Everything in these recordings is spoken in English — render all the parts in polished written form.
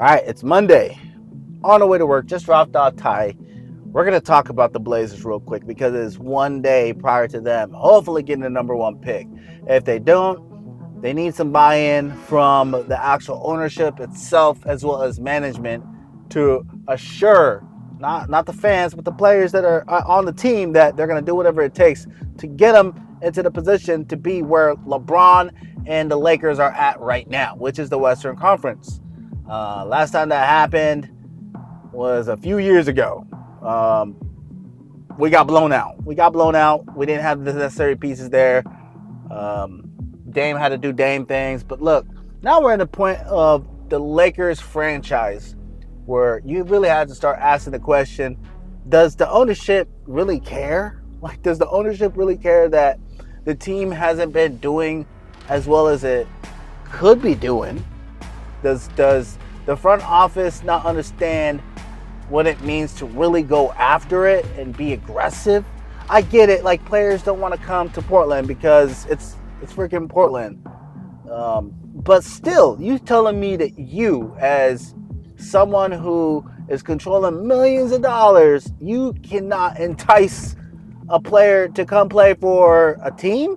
All right, it's Monday. On the way to work, just dropped off Ty. We're going to talk about the Blazers real quick because it's one day prior to them hopefully getting the number one pick. If they don't, they need some buy-in from the actual ownership itself as well as management to assure not the fans but the players that are on the team that they're going to do whatever it takes to get them into the position to be where LeBron and the Lakers are at right now, which is the Western Conference. Last time that happened was a few years ago. We got blown out. We didn't have the necessary pieces there. Dame had to do Dame things. But look, now we're at the point of the Lakers franchise where you really have to start asking the question, does the ownership really care? Like, does the ownership really care that the team hasn't been doing as well as it could be doing? Does the front office not understand what it means to really go after it and be aggressive? I get it. Like, players don't want to come to Portland because it's freaking Portland. But still, you telling me that you, as someone who is controlling millions of dollars, you cannot entice a player to come play for a team?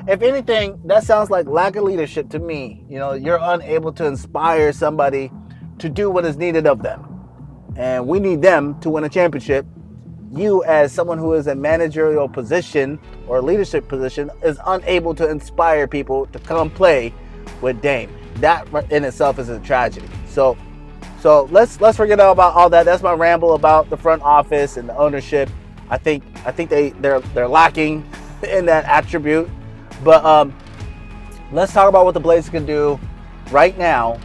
If anything, that sounds like lack of leadership to me. You know, you're unable to inspire somebody to do what is needed of them. And we need them to win a championship. You, as someone who is in a managerial position or a leadership position, is unable to inspire people to come play with Dame. That in itself is a tragedy. So let's forget about all that. That's my ramble about the front office and the ownership. I think they're lacking in that attribute. But let's talk about what the Blazers can do right now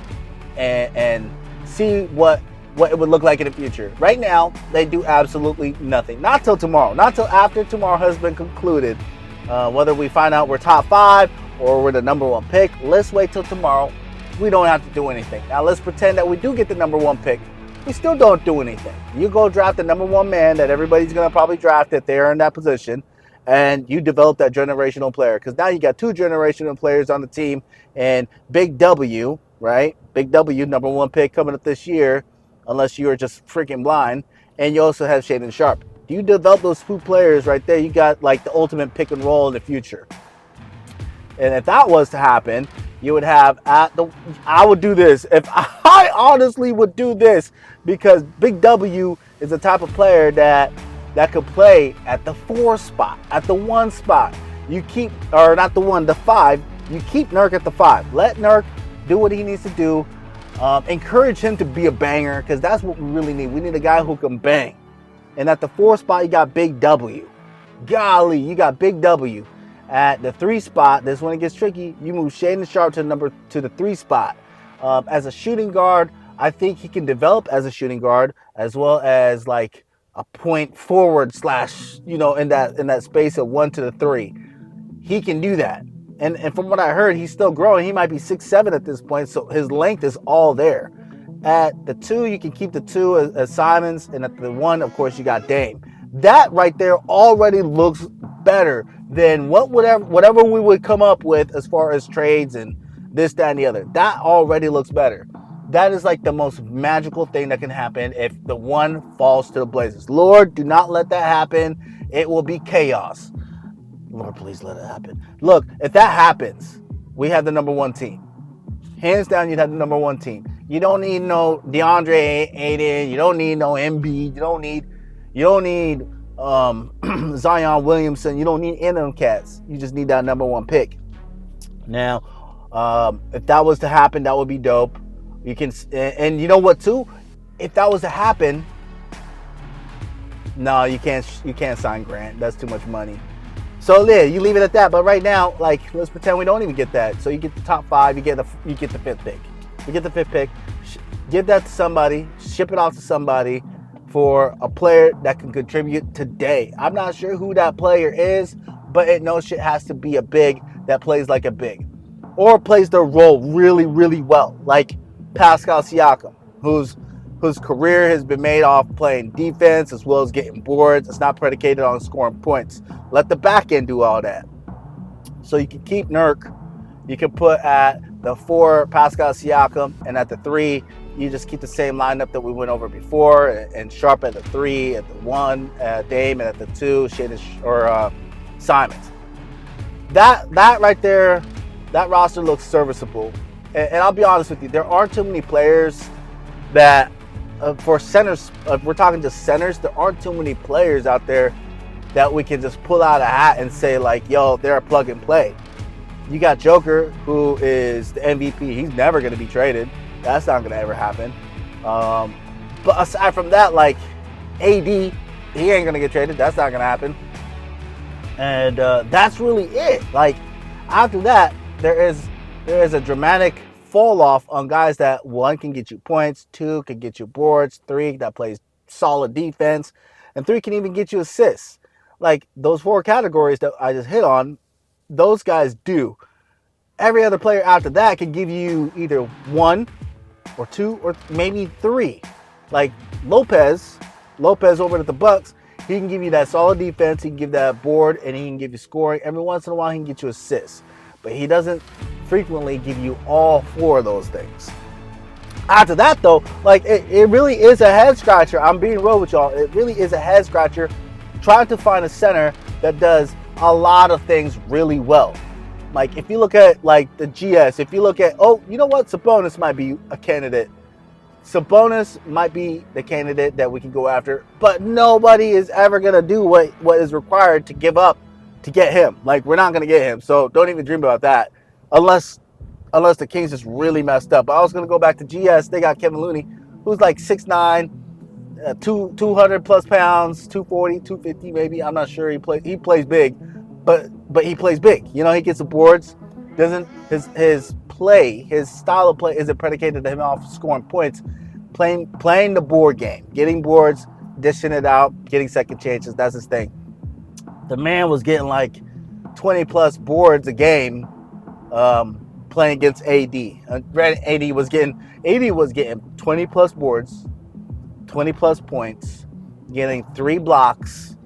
and see what it would look like in the future. Right now, they do absolutely nothing. Not till tomorrow. Not till after tomorrow has been concluded. Whether we find out we're top 5 or we're the number 1 pick, let's wait till tomorrow. We don't have to do anything. Now, let's pretend that we do get the number 1 pick. We still don't do anything. You go draft the number 1 man that everybody's going to probably draft if they're in that position, and you develop that generational player. Because now you got 2 generational players on the team, and Big W, right? Big W, number 1 pick coming up this year, unless you are just freaking blind. And you also have Shaedon Sharpe. Do you develop those 2 players right there? You got like the ultimate pick and roll in the future. And if that was to happen, you would have I would do this. If I honestly would do this, because Big W is the type of player that could play at the 4 spot, at the 1 spot. You keep, or not the 1, the 5. You keep Nurk at the 5. Let Nurk do what he needs to do. Encourage him to be a banger, because that's what we really need. We need a guy who can bang. And at the 4 spot, you got Big W. Golly, you got Big W. At the 3 spot, this when it gets tricky, you move Shaedon Sharpe to the 3 spot. As a shooting guard, I think he can develop as a shooting guard as well as like a point forward slash, in that space of 1 to the 3. He can do that. And from what I heard, he's still growing. He might be 6'7" at this point, so his length is all there. At the 2, you can keep the 2 as Simons, and at the 1, of course, you got Dame. That right there already looks better than whatever we would come up with as far as trades and this, that, and the other. That already looks better. That is like the most magical thing that can happen if the 1 falls to the Blazers. Lord, do not let that happen. It will be chaos. Lord, please let it happen. Look, if that happens, we have the number 1 team. Hands down, you'd have the number 1 team. You don't need no DeAndre Ayton. You don't need no Embiid. You don't need Zion Williamson. You don't need any of them cats. You just need that number 1 pick. Now, if that was to happen, that would be dope. You can, and you know what too? If that was to happen, no, you can't sign Grant. That's too much money. So yeah, you leave it at that. But right now, like, let's pretend we don't even get that. So you get the top 5. You get the 5th pick. You get the 5th pick. Give that to somebody. Ship it off to somebody for a player that can contribute today. I'm not sure who that player is, but it no shit has to be a big that plays like a big, or plays their role really, really well, like Pascal Siakam, whose career has been made off playing defense as well as getting boards. It's not predicated on scoring points. Let the back end do all that. So you can keep Nurk You can put at the 4 Pascal Siakam, and at the 3 you just keep the same lineup that we went over before, and Sharp at the 3, at the 1 Dame, and at the 2 Simons. That right there, that roster looks serviceable. And I'll be honest with you, there aren't too many players that for centers, if we're talking just centers, there aren't too many players out there that we can just pull out a hat and say like, yo, they're a plug and play. You got Joker, who is the MVP. He's never going to be traded. That's not going to ever happen. But aside from that, like AD, he ain't going to get traded. That's not going to happen. And that's really it. Like after that, there is a dramatic fall off on guys that 1 can get you points, 2 can get you boards, 3 that plays solid defense, and 3 can even get you assists. Like those 4 categories that I just hit on, those guys do. Every other player after that can give you either 1 or 2 or maybe 3. Like Lopez over at the Bucks, he can give you that solid defense, he can give that board, and he can give you scoring. Every once in a while, he can get you assists. But he doesn't frequently give you all 4 of those things. After that, though, like it really is a head scratcher. I'm being real with y'all. It really is a head scratcher trying to find a center that does a lot of things really well. Like if you look at like the GS, if you look at, oh, you know what? Sabonis might be a candidate. Sabonis might be the candidate that we can go after, but nobody is ever going to do what is required to give up to get him. Like we're not going to get him. So don't even dream about that unless the Kings just really messed up. But I was going to go back to GS. They got Kevin Looney, who's like 6'9", 200 plus pounds, 240, 250 maybe. I'm not sure. He plays big, but he plays big. You know, he gets the boards. Doesn't his style of play isn't predicated to him off scoring points. Playing the board game, getting boards, dishing it out, getting second chances. That's his thing. The man was getting like 20 plus boards a game, playing against AD. AD was getting 20 plus boards, 20 plus points, getting 3 blocks,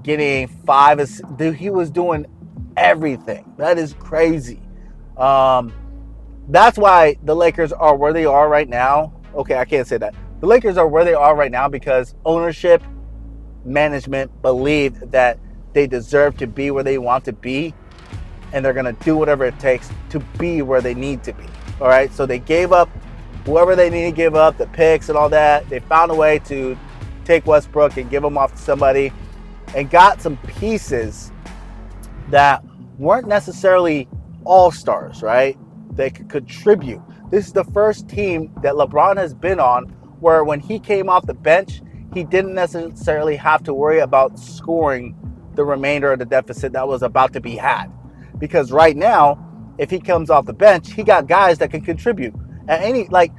getting 5. Dude, he was doing everything. That is crazy. That's why the Lakers are where they are right now. Okay, I can't say that. The Lakers are where they are right now because ownership, management believe that they deserve to be where they want to be, and they're going to do whatever it takes to be where they need to be. All right, so they gave up whoever they need to give up, the picks and all that. They found a way to take Westbrook and give him off to somebody and got some pieces that weren't necessarily all-stars, right? They could contribute. This is the first team that LeBron has been on where when he came off the bench, he didn't necessarily have to worry about scoring the remainder of the deficit that was about to be had. Because right now, if he comes off the bench, he got guys that can contribute. And like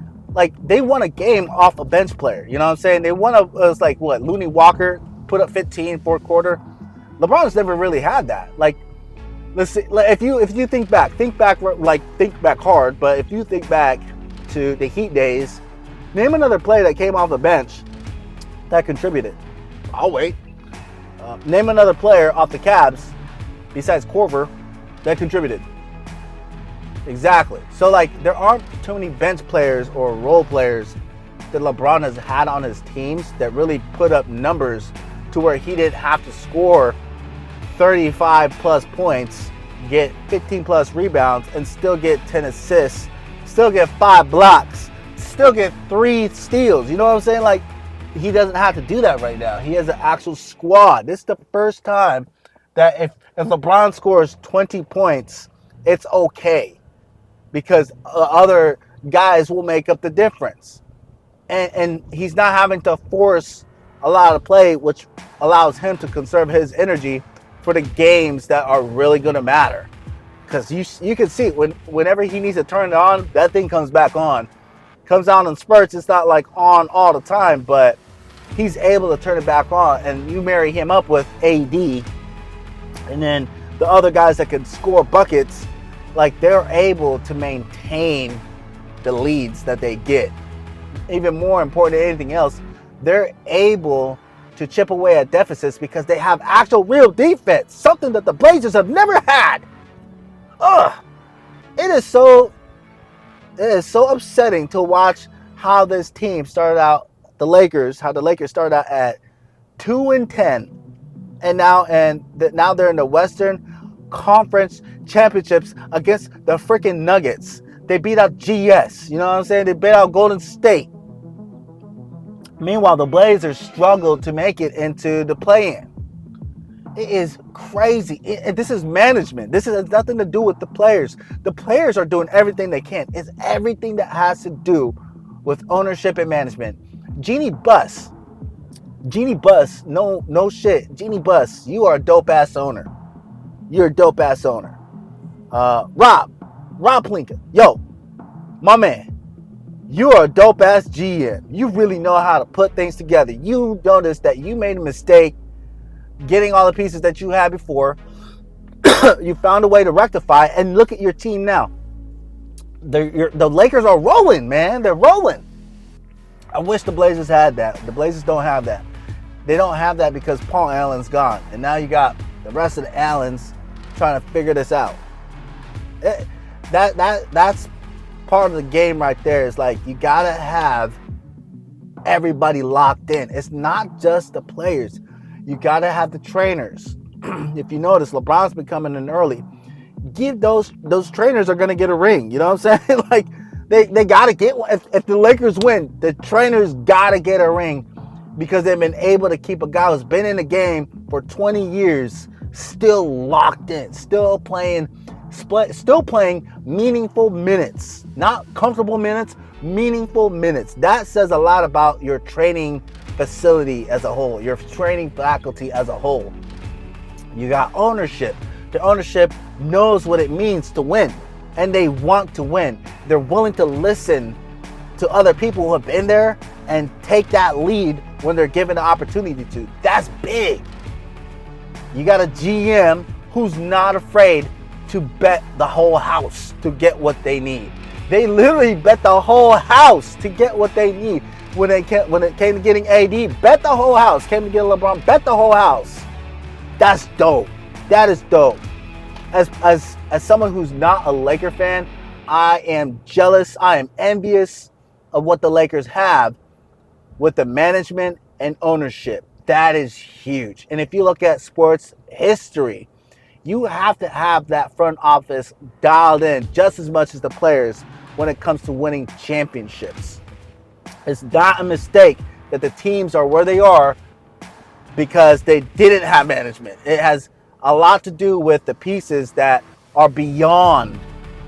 they won a game off a bench player. You know what I'm saying? They won it was like what, Looney Walker put up 15 fourth quarter. LeBron's never really had that. Like, let's see, if you think back hard, but if you think back to the Heat days, name another player that came off the bench that contributed. I'll wait. Name another player off the Cavs besides Korver that contributed. Exactly. So like there aren't too many bench players or role players that LeBron has had on his teams that really put up numbers to where he didn't have to score 35 plus points, get 15 plus rebounds, and still get 10 assists, still get 5 blocks, still get 3 steals. You know what I'm saying? Like, he doesn't have to do that right now. He has an actual squad. This is the first time that if LeBron scores 20 points, it's okay because other guys will make up the difference. And he's not having to force a lot of play, which allows him to conserve his energy for the games that are really going to matter. Because you can see whenever he needs to turn it on, that thing comes back on. Comes on in spurts. It's not like on all the time, but he's able to turn it back on. And you marry him up with AD, and then the other guys that can score buckets, like they're able to maintain the leads that they get. Even more important than anything else, they're able to chip away at deficits because they have actual real defense, something that the Blazers have never had. It is so upsetting to watch how this team started out, how the Lakers started out at 2-10, and now they're in the Western Conference Championships against the freaking Nuggets. They beat out GS. You know what I'm saying? They beat out Golden State. Meanwhile, the Blazers struggled to make it into the play-in. It is crazy. This is management. This has nothing to do with the players. The players are doing everything they can. It's everything that has to do with ownership and management. Jeanie Buss, no shit. Jeanie Buss, you are a dope ass owner. You're a dope ass owner. Rob Pelinka, yo, my man, you are a dope ass GM. You really know how to put things together. You noticed that you made a mistake getting all the pieces that you had before. You found a way to rectify, and look at your team now. The Lakers are rolling, man. They're rolling. I wish the Blazers had that. The Blazers don't have that. They don't have that because Paul Allen's gone, and now you got the rest of the Allens trying to figure this out. That's part of the game right there. Is like you gotta have everybody locked in. It's not just the players. You gotta have the trainers. If you notice, LeBron's been coming in early. Give those trainers are gonna get a ring. You know what I'm saying? Like they gotta get one. If the Lakers win, the trainers gotta get a ring because they've been able to keep a guy who's been in the game for 20 years still locked in, still playing meaningful minutes, not comfortable minutes, meaningful minutes. That says a lot about your training facility as a whole, your training faculty as a whole. You got ownership. The ownership knows what it means to win, and they want to win. They're willing to listen to other people who have been there and take that lead when they're given the opportunity to. That's big. You got a GM who's not afraid to bet the whole house to get what they need. They literally bet the whole house to get what they need. When it came to getting AD, bet the whole house. Came to get LeBron, bet the whole house. That's dope. That is dope. As someone who's not a Laker fan, I am jealous. I am envious of what the Lakers have with the management and ownership. That is huge. And if you look at sports history, you have to have that front office dialed in just as much as the players when it comes to winning championships. It's not a mistake that the teams are where they are because they didn't have management. It has a lot to do with the pieces that are beyond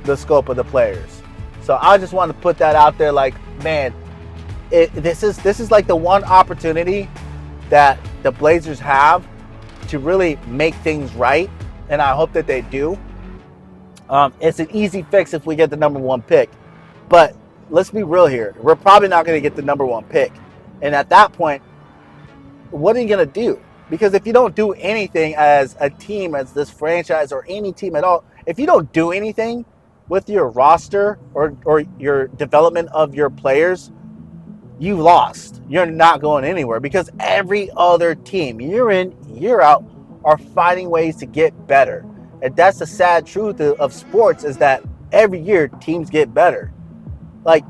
the scope of the players. So I just want to put that out there like, man, this is like the one opportunity that the Blazers have to really make things right, and I hope that they do. It's an easy fix if we get the number one pick, but let's be real here. We're probably not going to get the number one pick, and at that point, what are you going to do? Because if you don't do anything as a team, as this franchise or any team at all, if you don't do anything with your roster or your development of your players, you lost. You're not going anywhere because every other team, year in, year out, are finding ways to get better. And that's the sad truth of sports, is that every year teams get better. Like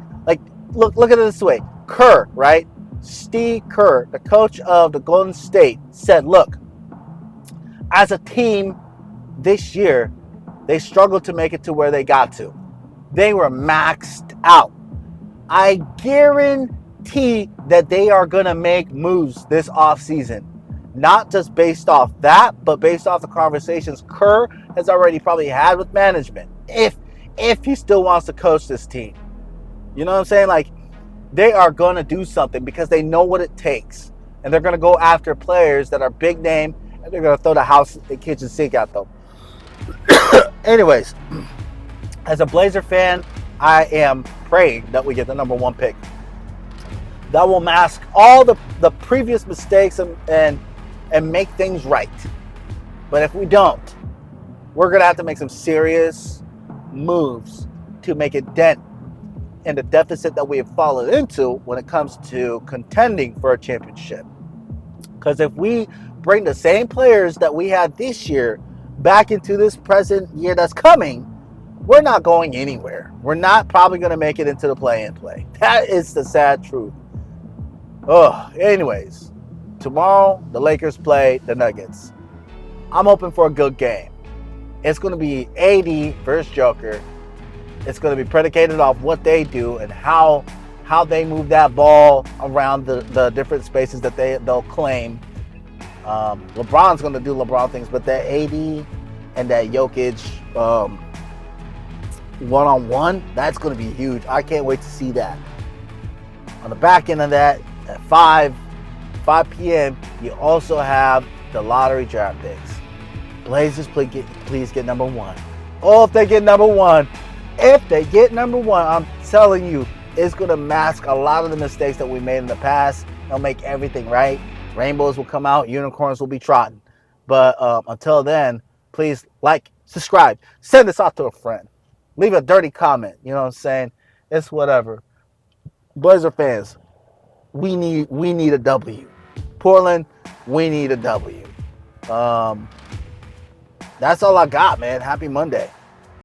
look at it this way. Kerr, right? Steve Kerr, the coach of the Golden State, said, look, as a team this year, they struggled to make it to where they got to. They were maxed out. I guarantee that they are going to make moves this offseason. Not just based off that, but based off the conversations Kerr has already probably had with management. If he still wants to coach this team. You know what I'm saying? Like, they are going to do something because they know what it takes. And they're going to go after players that are big name, and they're going to throw the kitchen sink at them. Anyways, as a Blazer fan, I am praying that we get the number one pick. That will mask all the previous mistakes and make things right. But if we don't, we're going to have to make some serious moves to make a dent in the deficit that we have fallen into when it comes to contending for a championship. Because if we bring the same players that we had this year back into this present year that's coming, we're not going anywhere. We're not probably going to make it into the play-in play. That is the sad truth. Oh, anyways, tomorrow the Lakers play the Nuggets. I'm hoping for a good game. It's going to be AD versus Joker. It's going to be predicated off what they do and how they move that ball around the different spaces that they'll claim. LeBron's going to do LeBron things, but that AD and that Jokic one-on-one, that's going to be huge. I can't wait to see that. On the back end of that, at 5 p.m., you also have the lottery draft picks. Blazers, please get number 1. Oh, if they get number 1, I'm telling you, it's going to mask a lot of the mistakes that we made in the past. It'll make everything right. Rainbows will come out. Unicorns will be trotting. But until then, please like, subscribe, send this out to a friend. Leave a dirty comment. You know what I'm saying? It's whatever. Blazer fans, we need a W. Portland, we need a W. That's all I got, man. Happy Monday.